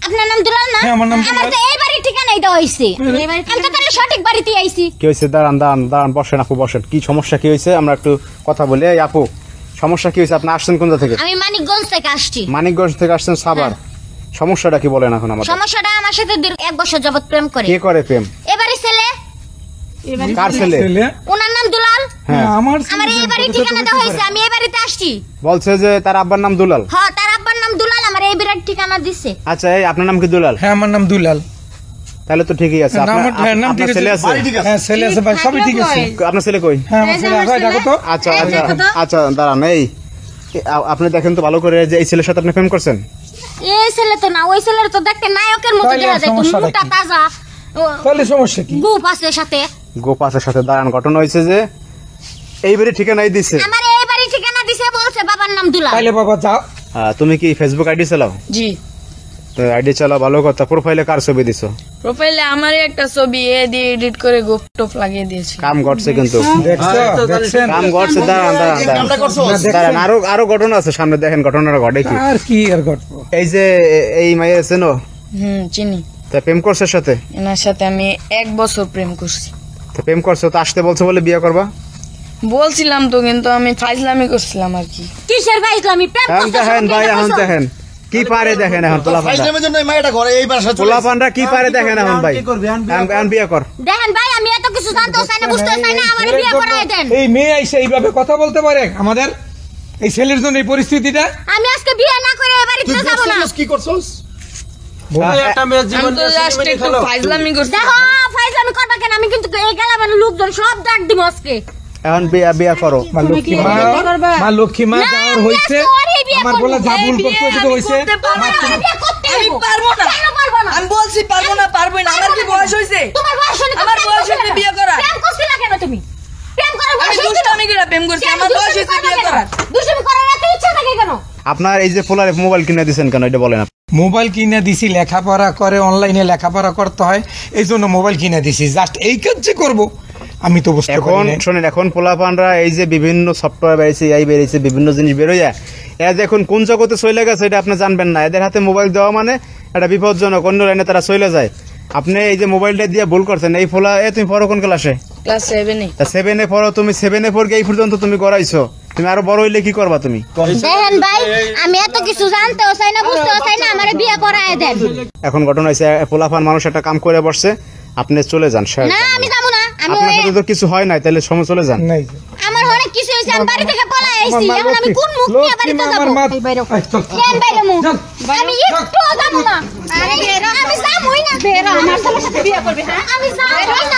আপনার নাম দুলাল না? হ্যাঁ, আমার নাম আমার তো এই বাড়ির ঠিকানাই দেওয়া হইছে। আমি তো তাহলে সঠিক বাড়িতে আইছি। কি হয়েছে? দাঁড়ান বসেন আপু, বসেন। কি সমস্যা কি হয়েছে আমরা একটু কথা বলি। এই আপু, সমস্যা কি হয়েছে? আপনি আসছেন কোথা থেকে? আমি মানিকগঞ্জ থেকে আসছি। মানিকগঞ্জ থেকে আসছেন সাভার। সমস্যাটা কি বলেন এখন আমাদের? সমস্যাটা আমার সাথে দীর্ঘ 1 বছর যাবত প্রেম করে। কে করে প্রেম? এবারে ছেলে। কার ছেলে? ওনার নাম দুলাল। হ্যাঁ, আমার এই বাড়ির ঠিকানা দেওয়া হইছে। আমি এই বাড়িতে আসছি। বলছে যে তার আব্বার নাম দুলাল। হ্যাঁ, তার আব্বার নাম দুলাল, আমার এই বাড়ির ঠিকানা দিছে। আচ্ছা, এই আপনার নাম কি দুলাল? হ্যাঁ, আমার নাম দুলাল। তাহলে তো ঠিকই আছে। আপনার ছেলে আছে? হ্যাঁ, ছেলে আছে ভাই, সবই ঠিক আছে। আপনার ছেলে কই? হ্যাঁ, আমার ছেলে আছে, দেখো তো। আচ্ছা দাঁড়ান। এই আপনি দেখেন তো ভালো করে যে এই ছেলের সাথে আপনি প্রেম করছেন। এই ছেলে তো না, ওই ছেলের তো দেখতে নায়কের মতো দেখা যায়, মোটা তাজা। তাহলে সমস্যা কি? গোপ আছে সাথে। গোপাসের সাথে দাঁড়ান। ঘটনা হয়েছে যে এই বাড়ির ঠিকানাই দিছে। আমার এই বাড়ির ঠিকানা দিছে, বলছে বাবার নাম দুলাল। তাইলে বাবা যাও। তুমি কি ফেসবুক আইডি চালাও? জি। আইডি চালাও, ভালো কথা। প্রোফাইলে কার ছবি দিছো? প্রোফাইলে আমারই একটা ছবি দিয়ে এডিট করে গোপটপ লাগিয়ে দিয়েছি। কাম ঘটছে কিন্তু, দেখছেন? কাম ঘটছে। দাঁড়ান, আরো ঘটনা আছে সামনে, দেখেন ঘটনাটা ঘটে কি। আর কি আর ঘটবো? এই যে এই মাইয়া চেনো? চিনি। তা প্রেম করছে সাথে? এনার সাথে আমি 1 বছর প্রেম করছি। তা প্রেম করছো তো আসতে বলছে বলে বিয়ে করবা? বলছিলাম তো, কিন্তু আমি ফাইজলামি করছিলাম আর কি। কিসের ফাইজলামি? প্রেম করতে দেখেন ভাই, এখন দেখেন কি পারে, দেখেন এখন পোলাপানরা কি পারে, দেখেন এখন ভাই। এখন বিয়ে কর। দেখেন ভাই, আমি এত কিছু জানতে চাই না, বুঝতে চাই না, আমার বিয়ে করায় দেন। এই মেয়ে আইসা এইভাবে কথা বলতে পারে আমাদের এই ছেলের জন্য এই পরিস্থিতিটা? আমি আজকে বিয়ে না করে এই বাড়িতে যাব না। কি করছস? আমি তো জাস্ট একটু ফাইজলামি করছি। দেখো, ফাইজলামি করবা কেন? আমি কিন্তু এই গেলামের লোকজন সব ডাক দিব আজকে। এখন বিয়ে করো। মা লক্ষ্মী মা যাওয়ার হইছে, আমার বলে জাবুল করতে তো হইছে। আমি পারবো না। আমি বলছি পারবো না, পারবোই না। আমার কি বয়স হইছে? তোমার বয়স হয়নি, আমার বয়স হইছে বিয়ে করা। প্রেম করছিস না কেন তুমি? প্রেম করার আমি বয়স হইছে? দুষ্টামি করে প্রেম করছি, আমার বয়স হইছে বিয়ে করার। দুষ্টামি করার এত ইচ্ছা থাকে কেন? আপনার এই যে পোলারে মোবাইল কিনে দিয়েছেন কেন, এটা বলেন। মোবাইল কিনে দিছি, লেখাপড়া করে, অনলাইনে লেখাপড়া করতে হয়, এই জন্য মোবাইল কিনে দিছি। জাস্ট এই কাজ যে করবো আমি তো বুঝতে পারি এখন না। শোনেন, এখন পোলাপানরা এই যে বিভিন্ন সফটওয়্যার বেরিয়েছে, এই বেরিয়েছে, বিভিন্ন জিনিস বেরোয়, এরা এখন কোন জগতে চলে গেছে এটা আপনি জানবেন না। এদের হাতে মোবাইল দেওয়া মানে এটা বিপজ্জনক, অন্য লাইনে তারা চলে যায়। আপনি এই যে মোবাইলটা দিয়ে ভুল করছেন। এই ফোলা তুমি পড়ো কোন ক্লাসে? ক্লাস 7-এ। 7-এ পড়ো তুমি। 7-এ পড়ে এই পর্যন্ত তুমি গড়াইছো, তুমি আরো বড় হইলে কি করবা তুমি? দেখেন ভাই, আমি এত কিছু জানতেও চাই না, বুঝতেও চাই না, আমার বিয়ে করায় দেন। এখন ঘটনা হয়েছে, পোলাপান মানুষ একটা কাম করে বসছে, আপনি চলে যান। না, আমি যাবো না। আমি আপনার সাথে তো কিছু হয় নাই, তাহলে সময় চলে যান। আমার অনেক কিছু হয়েছে, আমি বাড়ি থেকে পলাই আইছি। এখন আমি কোন মুখ নিয়ে বাড়িতে যাবো? কেন বাইরে মুখ? আমি একটু যাবো না। আমি যাবোই না। আমার ছেলের সাথে বিয়ে করবে, হ্যাঁ? আমি যাবোই না।